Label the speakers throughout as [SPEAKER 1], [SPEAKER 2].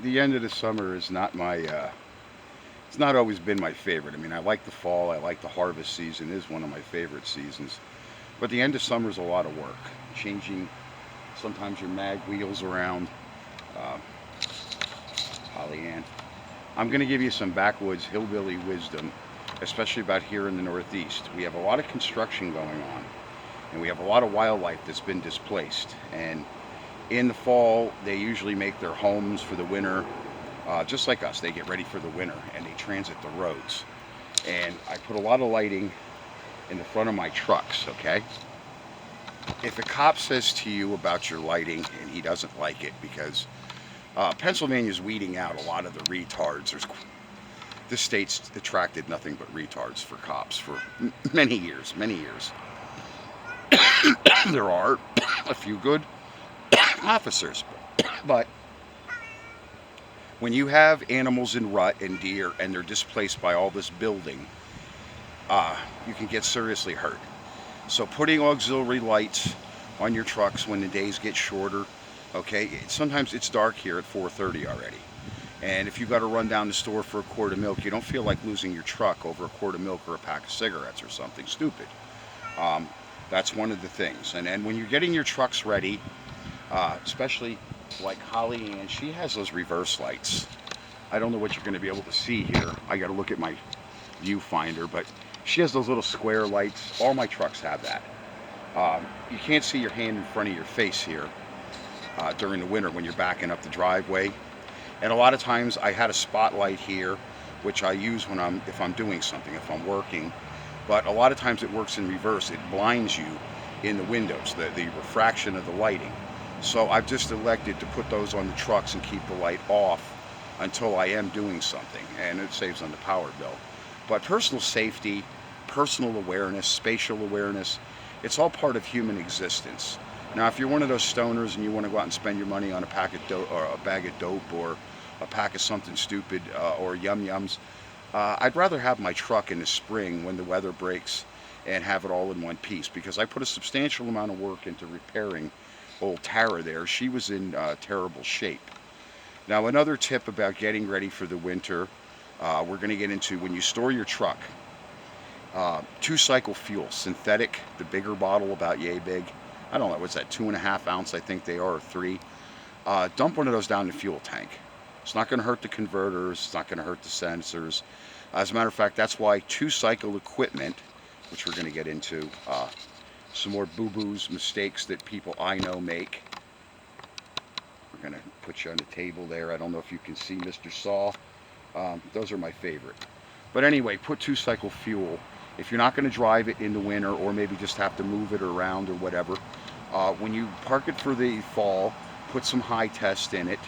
[SPEAKER 1] the end of the summer is not my. It's not always been my favorite. I mean, I like the fall. I like the harvest season. Is one of my favorite seasons. But the end of summer is a lot of work. Changing sometimes your mag wheels around. Uh, Pollyann. I'm going to give you some backwoods hillbilly wisdom, especially about here in the Northeast. We have a lot of construction going on, and we have a lot of wildlife that's been displaced. And in the fall, they usually make their homes for the winter, just like us. They get ready for the winter and they transit the roads. And I put a lot of lighting in the front of my trucks, okay? If a cop says to you about your lighting and he doesn't like it because Pennsylvania's weeding out a lot of the retards. This state's attracted nothing but retards for cops for many years, many years. There are a few good officers, but when you have animals in rut and deer and they're displaced by all this building, you can get seriously hurt. So putting auxiliary lights on your trucks when the days get shorter, okay? Sometimes it's dark here at 4:30 already. And if you got to run down the store for a quart of milk, you don't feel like losing your truck over a quart of milk or a pack of cigarettes or something stupid. Um, that's one of the things. And then when you're getting your trucks ready, especially like Holly Ann, she has those reverse lights. I don't know what you're going to be able to see here. I got to look at my viewfinder, but she has those little square lights. All my trucks have that. You can't see your hand in front of your face here during the winter when you're backing up the driveway. And a lot of times I had a spotlight here, which I use when if I'm doing something, if I'm working. But a lot of times it works in reverse. It blinds you in the windows, the refraction of the lighting. So I've just elected to put those on the trucks and keep the light off until I am doing something, and it saves on the power bill. But personal safety, personal awareness, spatial awareness, it's all part of human existence. Now, if you're one of those stoners and you want to go out and spend your money on a pack of dope or a bag of dope or a pack of something stupid or yum yums, I'd rather have my truck in the spring when the weather breaks and have it all in one piece because I put a substantial amount of work into repairing old Tara there. She was in terrible shape. Now, another tip about getting ready for the winter, we're going to get into when you store your truck. 2-cycle fuel, synthetic, the bigger bottle, about yay big. I don't know, what's that, 2.5 ounce, I think they are, or 3. Dump one of those down the fuel tank. It's not going to hurt the converters, it's not going to hurt the sensors. As a matter of fact, that's why 2-cycle equipment, which we're going to get into, some more boo-boos, mistakes that people I know make. We're going to put you on the table there. I don't know if you can see Mr. Saw. Those are my favorite. But anyway, put 2-cycle fuel. If you're not going to drive it in the winter or maybe just have to move it around or whatever, when you park it for the fall, put some high test in it,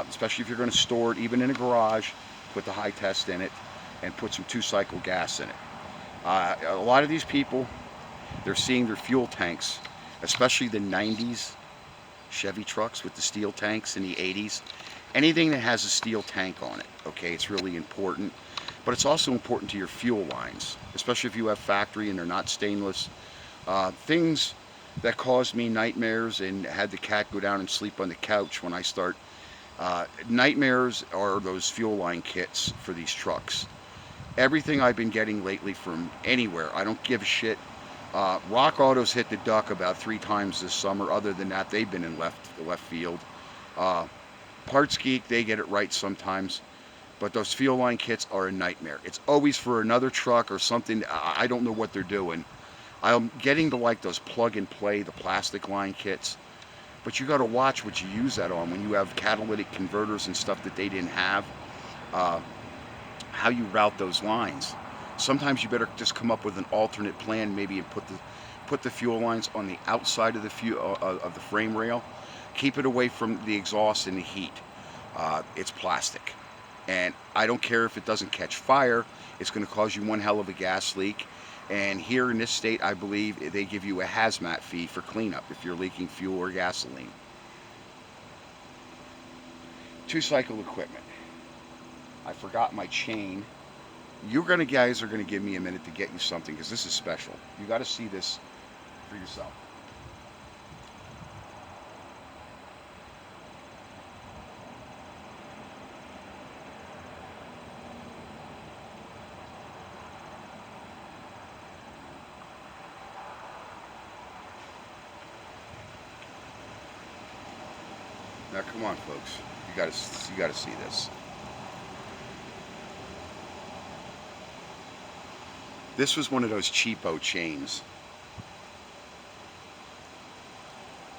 [SPEAKER 1] especially if you're going to store it even in a garage, put the high test in it and put some 2-cycle gas in it. A lot of these people, they're seeing their fuel tanks, especially the 90s Chevy trucks with the steel tanks in the 80s. Anything that has a steel tank on it, okay, it's really important. But it's also important to your fuel lines, especially if you have factory and they're not stainless. Things that caused me nightmares and had the cat go down and sleep on the couch when I start. Nightmares are those fuel line kits for these trucks. Everything I've been getting lately from anywhere, I don't give a shit. Rock Auto's hit the duck about 3 times this summer. Other than that, they've been in left field. Parts Geek, they get it right sometimes. But those fuel line kits are a nightmare. It's always for another truck or something. I don't know what they're doing. I'm getting to like those plug and play, the plastic line kits. But you got to watch what you use that on when you have catalytic converters and stuff that they didn't have. How you route those lines. Sometimes you better just come up with an alternate plan, maybe, and put the fuel lines on the outside of the frame rail. Keep it away from the exhaust and the heat. It's plastic. And I don't care if it doesn't catch fire, it's going to cause you one hell of a gas leak. And here in this state, I believe they give you a hazmat fee for cleanup if you're leaking fuel or gasoline. 2-cycle equipment. I forgot my chain. You guys are going to give me a minute to get you something because this is special. You got to see this for yourself. Now come on, folks. You gotta see this. This was one of those cheapo chains.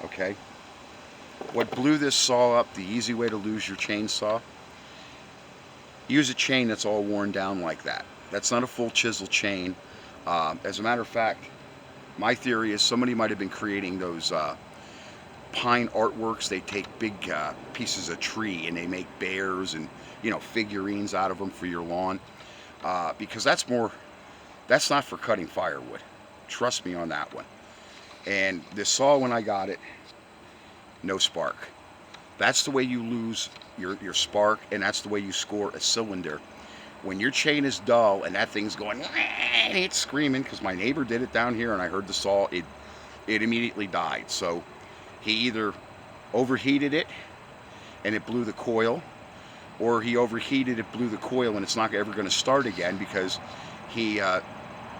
[SPEAKER 1] Okay. What blew this saw up? The easy way to lose your chainsaw. Use a chain that's all worn down like that. That's not a full chisel chain. As a matter of fact, my theory is somebody might have been creating those pine artworks. They take big pieces of tree and they make bears and figurines out of them for your lawn. Because that's not for cutting firewood. Trust me on that one. And this saw, when I got it, no spark. That's the way you lose your spark, and that's the way you score a cylinder. When your chain is dull and that thing's going, and it's screaming, because my neighbor did it down here and I heard the saw, it immediately died. So he either overheated it and it blew the coil, or he overheated it, blew the coil, and it's not ever going to start again because he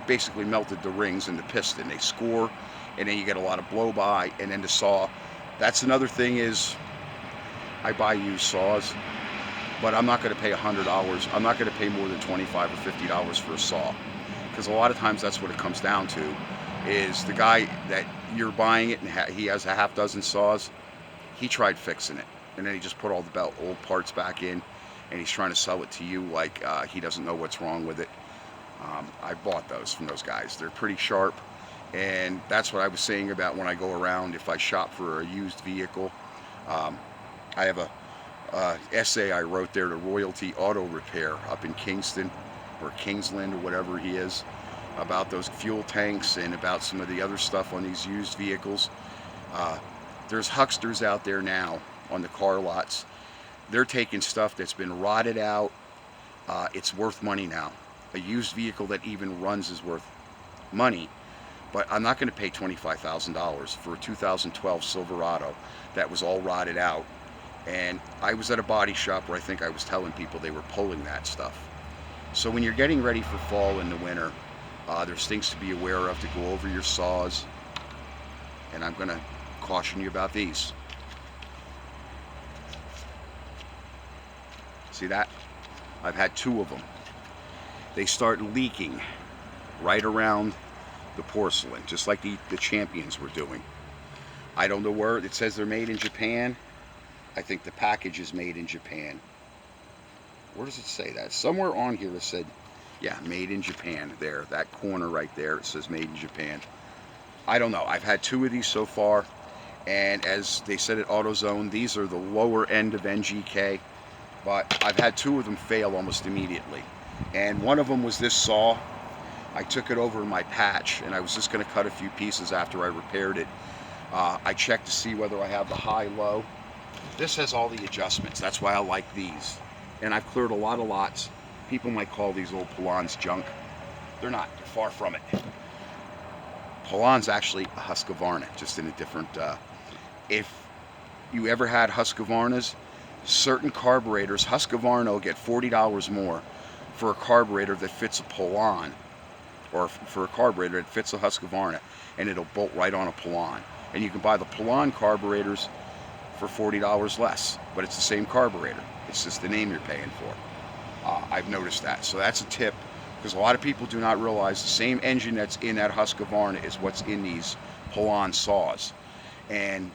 [SPEAKER 1] basically melted the rings and the piston. They score, and then you get a lot of blow by, and then the saw. That's another thing is, I buy used saws, but I'm not going to pay $100. I'm not going to pay more than $25 or $50 for a saw, because a lot of times that's what it comes down to, is the guy that you're buying it and he has a half dozen saws, he tried fixing it, and then he just put all the old parts back in, and he's trying to sell it to you like he doesn't know what's wrong with it. I bought those from those guys. They're pretty sharp, and that's what I was saying about when I go around, if I shop for a used vehicle. I have a essay I wrote there to Royalty Auto Repair up in Kingston, or Kingsland, or whatever he is, about those fuel tanks and about some of the other stuff on these used vehicles. There's hucksters out there now on the car lots. They're taking stuff that's been rotted out. It's worth money now. A used vehicle that even runs is worth money, but I'm not going to pay $25,000 for a 2012 Silverado that was all rotted out. And I was at a body shop where I think I was telling people they were pulling that stuff. So when you're getting ready for fall and the winter, there's things to be aware of to go over your saws, and I'm going to caution you about these. See that? I've had two of them. They start leaking right around the porcelain, just like the Champions were doing. I don't know where it says they're made in Japan. I think the package is made in Japan. Where does it say that? Somewhere on here it said, yeah, made in Japan. There, that corner right there, it says made in Japan. I don't know. I've had two of these so far, and as they said at AutoZone, these are the lower end of NGK, but I've had two of them fail almost immediately. And one of them was this saw. I took it over in my patch, and I was just going to cut a few pieces after I repaired it. I checked to see whether I have the high-low. This has all the adjustments. That's why I like these. And I've cleared a lot of lots. People might call these old Polans junk. They're not. They're far from it. Polan's actually a Husqvarna, just in a different... if you ever had Husqvarnas, certain carburetors, Husqvarna will get $40 more for a carburetor that fits a Polan, or for a carburetor that fits a Husqvarna, and it'll bolt right on a Polan. And you can buy the Polan carburetors for $40 less, but it's the same carburetor. It's just the name you're paying for. I've noticed that. So that's a tip, because a lot of people do not realize the same engine that's in that Husqvarna is what's in these Polan saws. And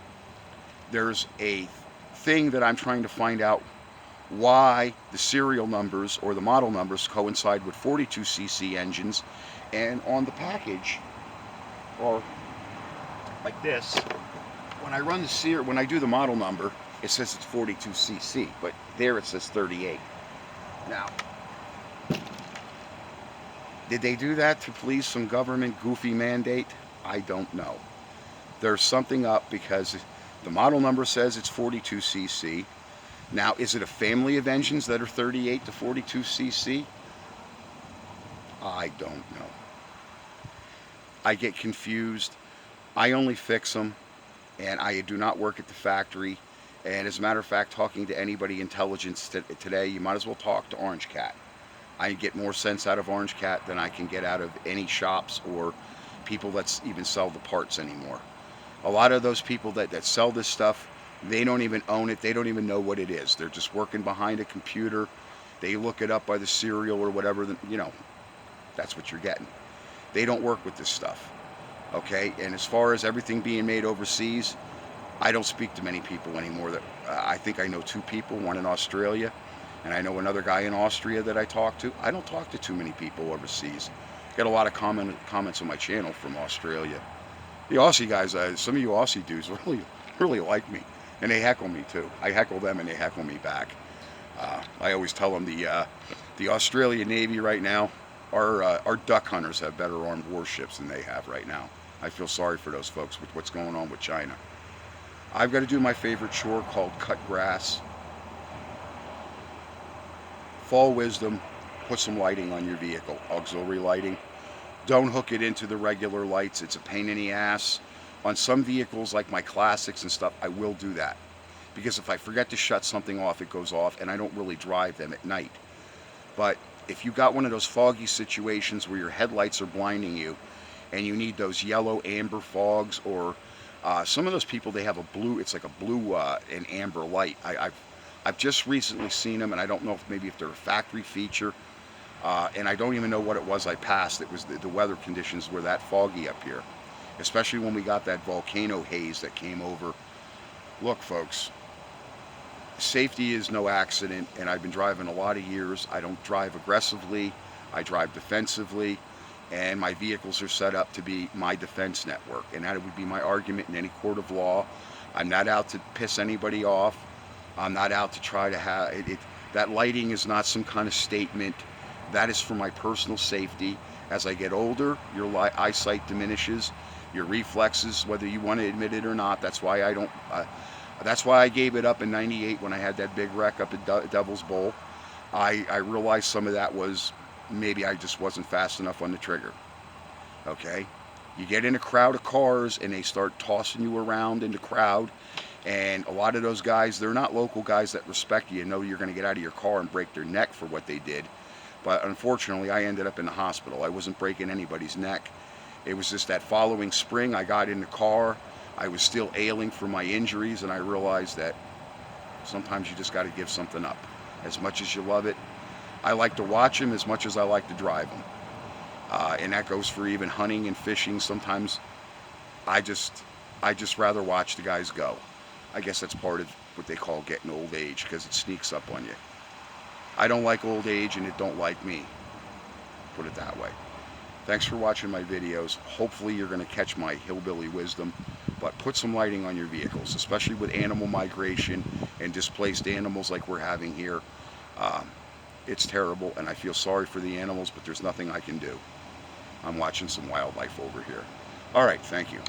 [SPEAKER 1] there's a thing that I'm trying to find out, why the serial numbers or the model numbers coincide with 42cc engines, and on the package, or like this, when I run the when I do the model number, it says it's 42cc, but there it says 38. Now, did they do that to please some government goofy mandate? I don't know. There's something up, because the model number says it's 42cc. Now, is it a family of engines that are 38 to 42cc? I don't know. I get confused. I only fix them, and I do not work at the factory. And as a matter of fact, talking to anybody intelligent today, you might as well talk to Orange Cat. I get more sense out of Orange Cat than I can get out of any shops or people that even sell the parts anymore. A lot of those people that sell this stuff They don't even own it. They don't even know what it is. They're just working behind a computer. They look it up by the serial or whatever, you know, that's what you're getting. They don't work with this stuff. Okay? And as far as everything being made overseas, I don't speak to many people anymore. That I think I know two people, one in Australia, and I know another guy in Austria that I talk to. I don't talk to too many people overseas. Got a lot of comments on my channel from Australia. The Aussie guys, some of you Aussie dudes really like me, and they heckle me too. I heckle them and they heckle me back. I always tell them the Australian Navy right now, our duck hunters have better armed warships than they have right now. I feel sorry for those folks with what's going on with China. I've got to do my favorite chore called cut grass. Fall wisdom, put some lighting on your vehicle, auxiliary lighting. Don't hook it into the regular lights. It's a pain in the ass. On some vehicles like my classics and stuff, I will do that. Because if I forget to shut something off, it goes off, and I don't really drive them at night. But if you got one of those foggy situations where your headlights are blinding you, and you need those yellow amber fogs, or some of those people, they have a blue, it's like a blue and amber light. I've just recently seen them, and I don't know if maybe if they're a factory feature, and I don't even know what it was I passed. It was the weather conditions were that foggy up here, especially when we got that volcano haze that came over. Look, folks, safety is no accident, and I've been driving a lot of years. I don't drive aggressively. I drive defensively, and my vehicles are set up to be my defense network, and that would be my argument in any court of law. I'm not out to piss anybody off. I'm not out to try to have it. That lighting is not some kind of statement. That is for my personal safety. As I get older, your eyesight diminishes, your reflexes, whether you want to admit it or not. That's why I don't. That's why I gave it up in '98 when I had that big wreck up at Devil's Bowl. I realized some of that was maybe I just wasn't fast enough on the trigger. Okay? You get in a crowd of cars and they start tossing you around in the crowd, and a lot of those guys, they're not local guys that respect you and know you're going to get out of your car and break their neck for what they did. But unfortunately, I ended up in the hospital. I wasn't breaking anybody's neck. It was just that following spring, I got in the car. I was still ailing from my injuries, and I realized that sometimes you just got to give something up. As much as you love it, I like to watch them as much as I like to drive them. And that goes for even hunting and fishing. Sometimes I just rather watch the guys go. I guess that's part of what they call getting old age, because it sneaks up on you. I don't like old age, and it don't like me. Put it that way. Thanks for watching my videos. Hopefully you're going to catch my hillbilly wisdom, but put some lighting on your vehicles, especially with animal migration and displaced animals like we're having here. It's terrible, and I feel sorry for the animals, but there's nothing I can do. I'm watching some wildlife over here. All right, thank you.